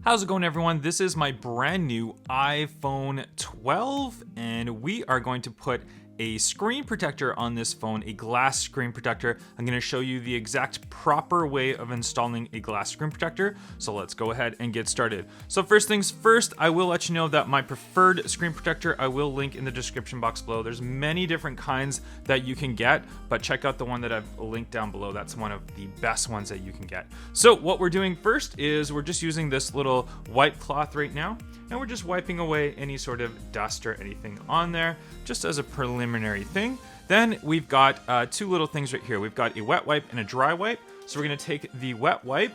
How's it going, everyone? This is my brand new iPhone 12 and we are going to put a screen protector on this phone, a glass screen protector. I'm going to show you the exact proper way of installing a glass screen protector. So let's go ahead and get started. So first things first, I will let you know that my preferred screen protector I will link in the description box below. There's many different kinds that you can get, but check out the one that I've linked down below. That's one of the best ones that you can get. So what we're doing first is we're just using this little white cloth right now, and we're just wiping away any sort of dust or anything on there, just as a preliminary thing. Then we've got two little things right here. We've got a wet wipe and a dry wipe. So we're gonna take the wet wipe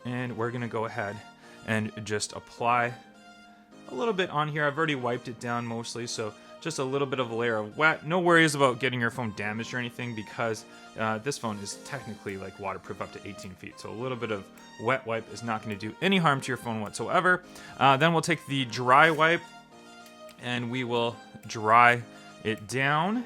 and we're gonna go ahead and just apply a little bit on here. I've already wiped it down mostly, so just a little bit of a layer of wet. No worries about getting your phone damaged or anything, because this phone is technically like waterproof up to 18 feet. So a little bit of wet wipe is not going to do any harm to your phone whatsoever. Then we'll take the dry wipe and we will dry it down.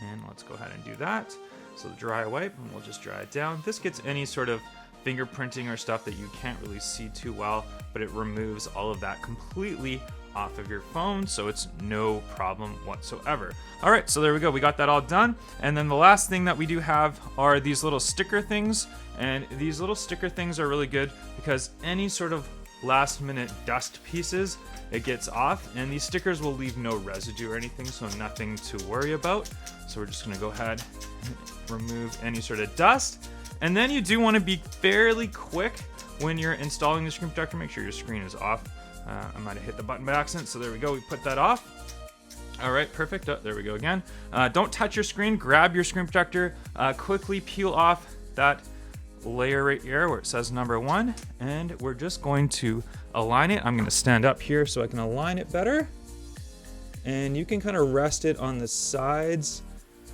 And let's go ahead and do that. So the dry wipe, and we'll just dry it down. This gets any sort of fingerprinting or stuff that you can't really see too well, but it removes all of that completely off of your phone, so it's no problem whatsoever. All right, so there we go. We got that all done. And then the last thing that we do have are these little sticker things. And these little sticker things are really good because any sort of last minute dust pieces, it gets off, and these stickers will leave no residue or anything, so nothing to worry about. So we're just gonna go ahead and remove any sort of dust. And then you do wanna be fairly quick when you're installing the screen protector. Make sure your screen is off. I might have hit the button by accident, so there we go. We put that off. All right, perfect. Oh, there we go again. Don't touch your screen. Grab your screen protector. Quickly peel off that layer right here where it says number 1, and we're just going to align it. I'm going to stand up here so I can align it better. And you can kind of rest it on the sides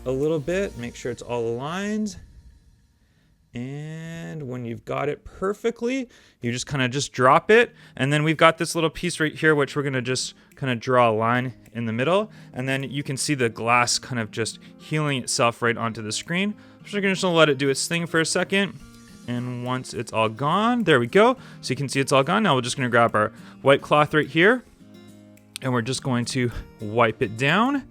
a little bit. Make sure it's all aligned. And when you've got it perfectly, you just kind of just drop it. And then we've got this little piece right here, which we're gonna just kind of draw a line in the middle. And then you can see the glass kind of just healing itself right onto the screen. So we're just gonna let it do its thing for a second. And once it's all gone, there we go. So you can see it's all gone. Now we're just gonna grab our white cloth right here, and we're just going to wipe it down.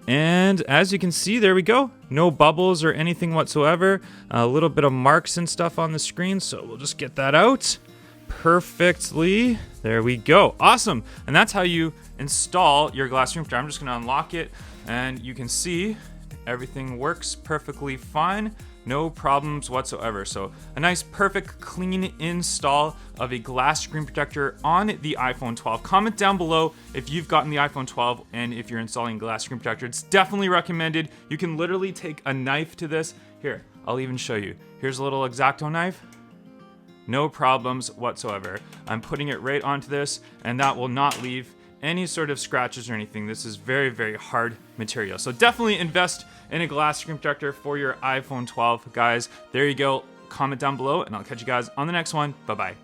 And as you can see, there we go. No bubbles or anything whatsoever. A little bit of marks and stuff on the screen, so we'll just get that out perfectly. There we go. Awesome. And that's how you install your glass screen protector. I'm just going to unlock it, and you can see everything works perfectly fine. No problems whatsoever. So a nice, perfect, clean install of a glass screen protector on the iPhone 12. Comment down below if you've gotten the iPhone 12 and if you're installing glass screen protector. It's definitely recommended. You can literally take a knife to this. Here, I'll even show you. Here's a little X-Acto knife. No problems whatsoever. I'm putting it right onto this, and that will not leave any sort of scratches or anything. This is very, very hard material. So definitely invest in a glass screen protector for your iPhone 12, guys. There you go. Comment down below, and I'll catch you guys on the next one. Bye-bye.